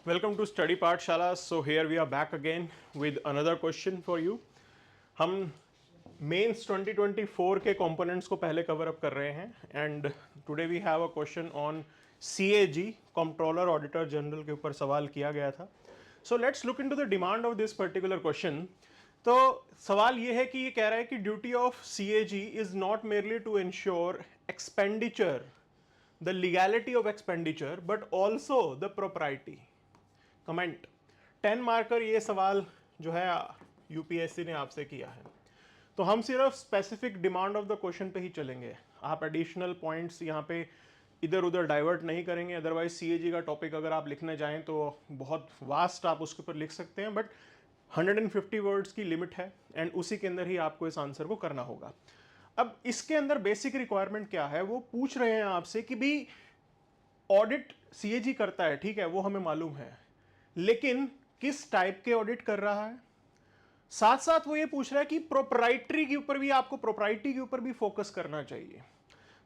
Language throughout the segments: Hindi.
Welcome to Study पाठशाला. So here we are back again with another question for you. हम मेंस 2024 के कंपोनेंट्स को पहले कवर अप कर रहे हैं and today we have a question on CAG, controller auditor general के ऊपर सवाल किया गया था. So let's look into the demand of this particular question. तो सवाल ये है कि ये कह रहा है कि duty of CAG is not merely to ensure expenditure, the legality of expenditure but also the propriety. Comment 10 marker ये सवाल जो है यूपीएससी ने आपसे किया है, तो हम सिर्फ specific demand of the question पे ही चलेंगे. आप एडिशनल पॉइंट्स यहाँ पे इधर उधर डाइवर्ट नहीं करेंगे. अदरवाइज सीएजी का टॉपिक अगर आप लिखने जाएं तो बहुत वास्ट आप उसके ऊपर लिख सकते हैं, बट 150 वर्ड्स की लिमिट है एंड उसी के अंदर ही आपको इस आंसर को करना होगा. अब इसके अंदर बेसिक रिक्वायरमेंट क्या है, वो पूछ रहे हैं आपसे कि भी ऑडिट सीएजी करता है, ठीक है, वो हमें मालूम है, लेकिन किस टाइप के ऑडिट कर रहा है. साथ साथ वो ये पूछ रहा है कि प्रोप्राइटरी के ऊपर भी, आपको प्रोप्राइटरी के ऊपर भी फोकस करना चाहिए.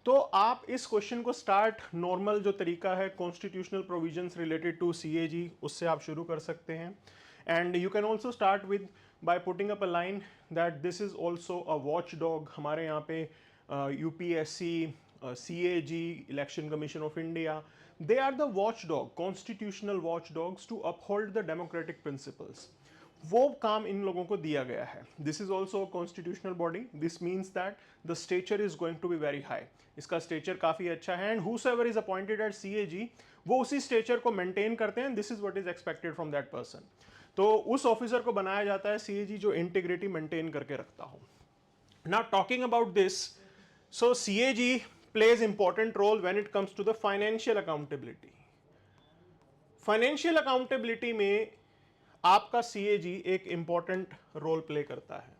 तो आप इस क्वेश्चन को स्टार्ट नॉर्मल जो तरीका है constitutional provisions related to CAG, उससे आप शुरू कर सकते हैं. And you can also start with by putting up a line that this is also a watchdog. हमारे यहाँ पे UPSC, CAG, election commission of India, they are the watchdog, constitutional watchdogs to uphold the democratic principles. वो काम इन लोगों को दिया गया है. This is also constitutional body. This means that the stature is going to be very high. इसका स्टेचर काफी अच्छा है and whosoever is appointed at CAG वो उसी स्टेचर को मेंटेन करते हैं. This is what is expected from that person. तो उस ऑफिसर को बनाया जाता है CAG जो इंटीग्रिटी मेंटेन करके रखता हो. Now talking about this, so CAG plays important role when it comes to the financial accountability. Financial accountability में आपका CAG एक इंपॉर्टेंट रोल प्ले करता है.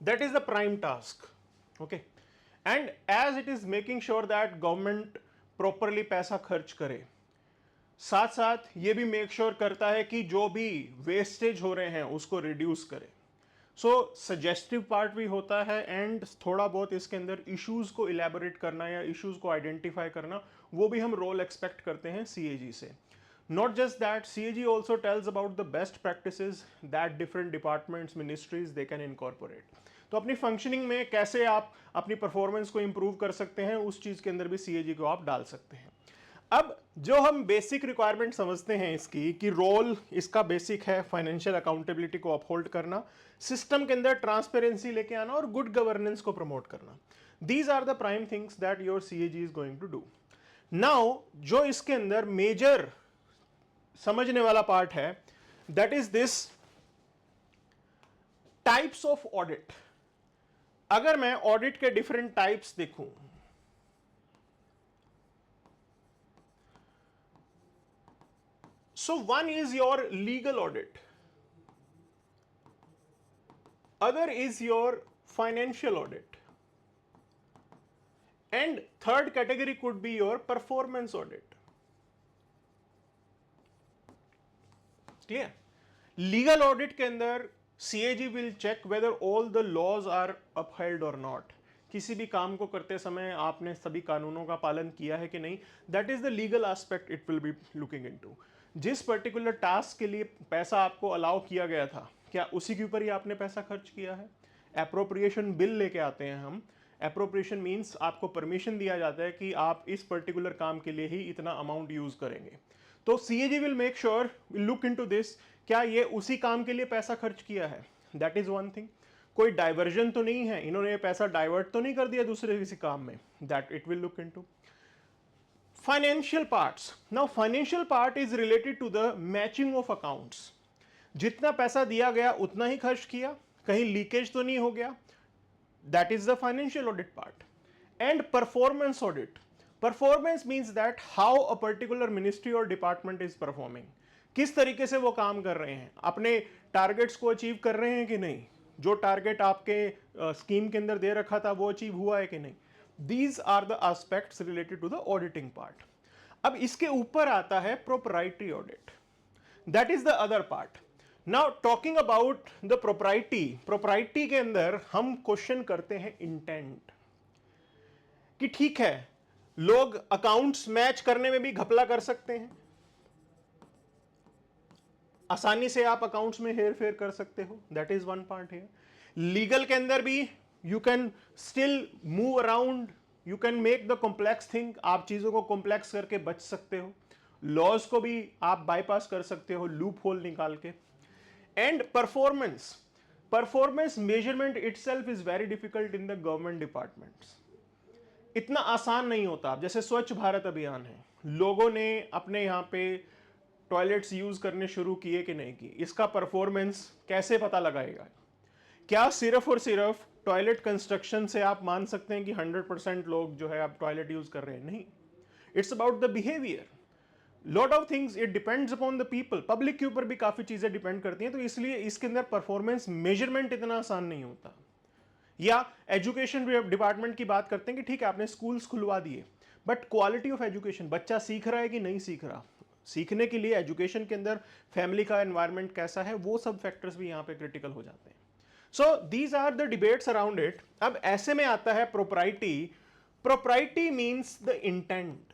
That is the prime task. Okay, and as it is making sure that government properly पैसा खर्च करे, साथ साथ ये भी मेक श्योर करता है कि जो भी वेस्टेज हो रहे हैं उसको रिड्यूस करे. सो सजेस्टिव पार्ट भी होता है एंड थोड़ा बहुत इसके अंदर इश्यूज को इलेबोरेट करना या इश्यूज को आइडेंटिफाई करना, वो भी हम रोल एक्सपेक्ट करते हैं CAG से. Not just that, CAG also tells about the best practices that different departments, ministries they can incorporate. तो अपनी फंक्शनिंग में कैसे आप अपनी परफॉर्मेंस को इंप्रूव कर सकते हैं, उस चीज के अंदर भी CAG को आप डाल सकते हैं. अब जो हम बेसिक रिक्वायरमेंट समझते हैं इसकी, कि रोल इसका बेसिक है फाइनेंशियल अकाउंटेबिलिटी को अपहोल्ड करना, सिस्टम के अंदर ट्रांसपेरेंसी लेके आना और गुड गवर्नेंस को प्रमोट करना. These are the prime things that your CAG is going to do. Now जो इसके अंदर मेजर समझने वाला पार्ट है, that is this types of audit. अगर मैं ऑडिट के डिफरेंट टाइप्स देखूं, so one is your legal audit, other is your financial audit, and third category could be your performance audit. clear? legal audit के अंदर CAG will check whether all the laws are upheld or not. किसी भी काम को करते समय आपने सभी कानूनों का पालन किया है कि नहीं, that is the legal aspect it will be looking into. जिस पर्टिकुलर टास्क के लिए पैसा आपको अलाउ किया गया था, क्या उसी के ऊपर ही आपने पैसा खर्च किया है. एप्रोप्रिएशन बिल लेके आते हैं हम. एप्रोप्रिएशन मीन्स आपको परमिशन दिया जाता है कि आप इस पर्टिकुलर काम के लिए ही इतना अमाउंट यूज करेंगे. तो CAG will make sure, will look into this, क्या ये उसी काम के लिए पैसा खर्च किया है. That is one thing. कोई डाइवर्जन तो नहीं है, इन्होंने ये पैसा डाइवर्ट तो नहीं कर दिया दूसरे किसी काम में. That it will look into. Financial parts. Now financial part is related to the matching of accounts. जितना पैसा दिया गया उतना ही खर्च किया, कहीं लीकेज तो नहीं हो गया. That is the financial audit part. And performance audit. Performance means that how a particular ministry और डिपार्टमेंट इज परफॉर्मिंग. किस तरीके से वो काम कर रहे हैं, अपने टारगेट्स को अचीव कर रहे हैं कि नहीं, जो टारगेट आपके स्कीम के अंदर दे रखा था वो अचीव हुआ है कि नहीं. These are the aspects related to the auditing part. अब इसके ऊपर आता है proprietary audit. That is the other part. Now talking about the propriety के अंदर हम क्वेश्चन करते हैं इंटेंट. कि ठीक है लोग अकाउंट्स मैच करने में भी घपला कर सकते हैं, आसानी से आप अकाउंट्स में हेर फेर कर सकते हो, दैट इज वन पार्ट है। लीगल के अंदर भी you can still move around, you can make the complex thing, आप चीजों को कॉम्प्लेक्स करके बच सकते हो, लॉज को भी आप बाईपास कर सकते हो लूप होल निकाल के। And performance, performance measurement itself is very difficult in the government departments, इतना आसान नहीं होता। अब जैसे स्वच्छ भारत अभियान है, लोगों ने अपने यहाँ पे टॉयलेट्स यूज करने शुरू किए कि नहीं की, इसका परफॉर्मेंस कैसे पता लगाएगा? क्या सिर्फ और सिर्फ टॉयलेट कंस्ट्रक्शन से आप मान सकते हैं कि 100% लोग जो है आप टॉयलेट यूज कर रहे हैं? नहीं, it's about the behaviour, lot of things, it depends upon the people, public के ऊपर भी काफी चीजें डिपेंड करती हैं, तो इसलिए इसके अंदर परफॉर्मेंस मेजरमेंट इतना आसान नहीं होता। या एजुकेशन डिपार्टमेंट की बात करते हैं कि ठीक है आपने स्कूल्स खुलवा दिए, बट क्वालिटी ऑफ एजुकेशन, बच्चा सीख रहा है कि नहीं सीख रहा, सीखने के लिए एजुकेशन के अंदर फैमिली का एनवायरनमेंट कैसा है, वो सब फैक्टर्स भी यहाँ पे क्रिटिकल हो जाते हैं। So these are the debates around it. अब ऐसे में आता है propriety. Propriety means the intent,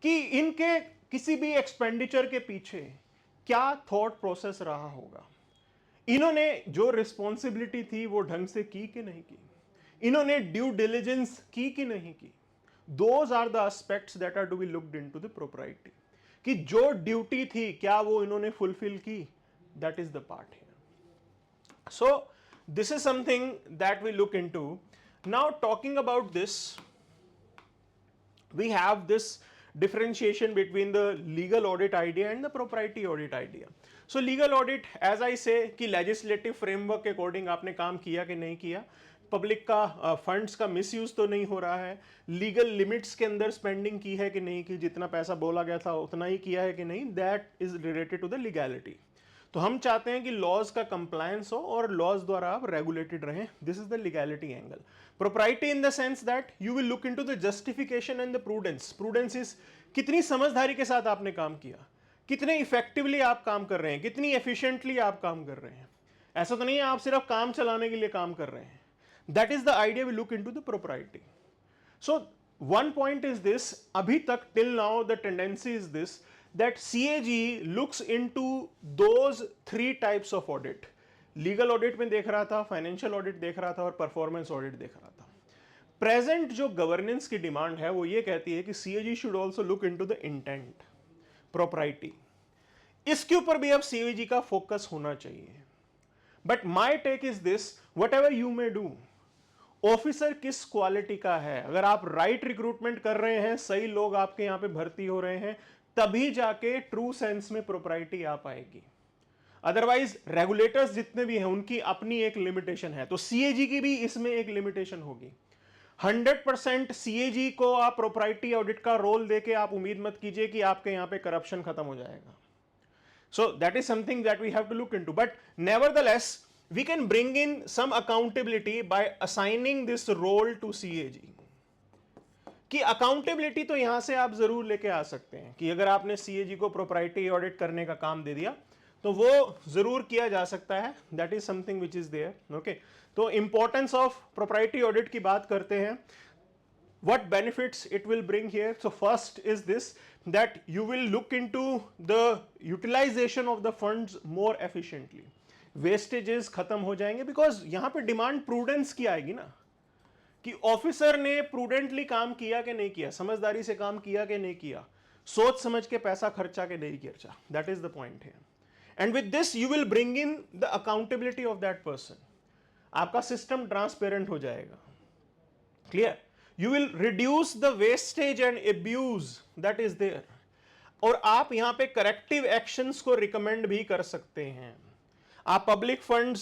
कि इनके किसी भी एक्सपेंडिचर के पीछे क्या थॉट प्रोसेस रहा होगा, इन्होंने जो रिस्पॉन्सिबिलिटी थी वो ढंग से की कि नहीं की, इन्होंने ड्यू डिलिजेंस की कि नहीं की। Those are the aspects that are to be looked into the propriety, कि जो ड्यूटी थी क्या वो इन्होंने फुलफिल की, that is the part here. So this is something that we look into. Now talking about this, we have this differentiation between the legal audit idea and the propriety audit idea. So legal audit, as I say, कि legislative framework के according आपने काम किया कि नहीं किया, पब्लिक का फंड्स का मिसयूज तो नहीं हो रहा है, लीगल लिमिट्स के अंदर स्पेंडिंग की है कि नहीं की, जितना पैसा बोला गया था उतना ही किया है कि नहीं, that is related to the legality. तो हम चाहते हैं कि लॉज का कंप्लायंस हो और लॉज द्वारा आप रेगुलेटेड रहें, this is the legality angle. Propriety in the sense that you will look into the justification and the prudence. Prudence is कितनी समझदारी के साथ आपने काम किया, कितने इफेक्टिवली आप काम कर रहे हैं, कितनी एफिशिएंटली आप काम कर रहे हैं। ऐसा तो नहीं है आप सिर्फ काम चलाने के लिए काम कर रहे हैं। That is the idea we look into the propriety. So one point is this, अभी तक till now the tendency is this that CAG looks into those three types of audit. Legal audit में देख रहा था, फाइनेंशियल ऑडिट देख रहा था और परफॉर्मेंस ऑडिट देख रहा था। प्रेजेंट जो गवर्नेंस की डिमांड है वो ये कहती है कि CAG should also look into the intent, propriety. इसके ऊपर भी अब CAG का फोकस होना चाहिए। But my take is this, whatever you may do, officer किस क्वालिटी का है, अगर आप राइट रिक्रूटमेंट कर रहे हैं, सही लोग आपके यहां पे भर्ती हो रहे हैं, तभी जाके ट्रू सेंस में प्रोप्राइटी आ पाएगी। अदरवाइज रेगुलेटर्स जितने भी हैं उनकी अपनी एक लिमिटेशन है, तो CAG की भी इसमें एक लिमिटेशन होगी। 100% CAG को आप प्रोप्राइटी ऑडिट का रोल देके आप उम्मीद मत कीजिए कि आपके यहां पे करप्शन खत्म हो जाएगा। So that is something that we have to look into, but nevertheless we can bring in some accountability by assigning this role to CAG। कि अकाउंटेबिलिटी तो यहां से आप जरूर लेके आ सकते हैं कि अगर आपने CAG को प्रोप्राइटी ऑडिट करने का काम दे दिया तो वो जरूर किया जा सकता है, that is something which is there. Okay, तो इंपॉर्टेंस ऑफ प्रोप्राइटी ऑडिट की बात करते हैं, what benefits it will bring here. So first is this, that you will look into the utilization of the funds more efficiently, vestiges खत्म हो जाएंगे, बिकॉज यहां पे डिमांड प्रूडेंस की आएगी ना, कि ऑफिसर ने प्रूडेंटली काम किया कि नहीं किया, समझदारी से काम किया कि नहीं किया, सोच समझ के पैसा खर्चा कि नहीं खर्चा, दैट इज द पॉइंट है। And with this you will bring in the accountability of that person, आपका सिस्टम ट्रांसपेरेंट हो जाएगा, clear, you will reduce the wastage and abuse that is there, और आप यहां पे करेक्टिव एक्शंस को रिकमेंड भी कर सकते हैं। आप पब्लिक फंड्स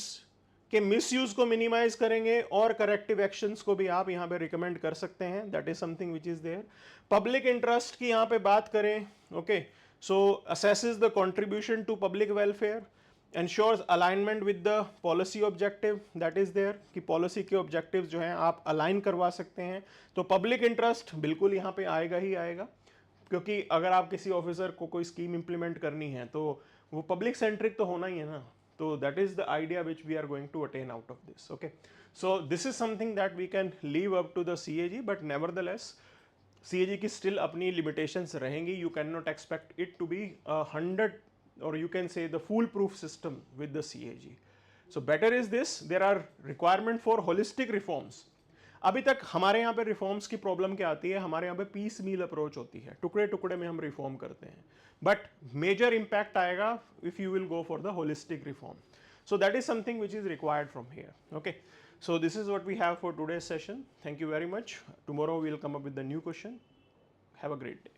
के मिसयूज को मिनिमाइज करेंगे और करेक्टिव एक्शंस को भी आप यहां पे रिकमेंड कर सकते हैं, that is something which is there. Public interest की यहां पे बात करें, okay, so assesses the contribution to public welfare, ensures alignment with the policy objective, that is there, कि पॉलिसी के ऑब्जेक्टिव जो हैं आप अलाइन करवा सकते हैं। तो पब्लिक इंटरेस्ट बिल्कुल यहां पे आएगा ही आएगा, क्योंकि अगर आप किसी ऑफिसर को कोई स्कीम इंप्लीमेंट करनी है तो वो पब्लिक सेंट्रिक तो होना ही है ना, So that is the idea which we are going to attain out of this. Okay, so this is something that we can leave up to the CAG, but nevertheless CAG की still अपनी limitations रहेंगी. You cannot expect it to be 100, or you can say the foolproof system with the CAG. So better is this. There are requirement for holistic reforms. अभी तक हमारे यहाँ पे रिफॉर्म्स की प्रॉब्लम क्या आती है, हमारे यहाँ पे पीस मील अप्रोच होती है, टुकड़े टुकड़े में हम रिफॉर्म करते हैं, बट मेजर इम्पैक्ट आएगा if you will go for the holistic reform. So that is something which is required from here. Okay, so this is what we have for today's session. Thank you very much. Tomorrow we will come up with the new question. Have a great day.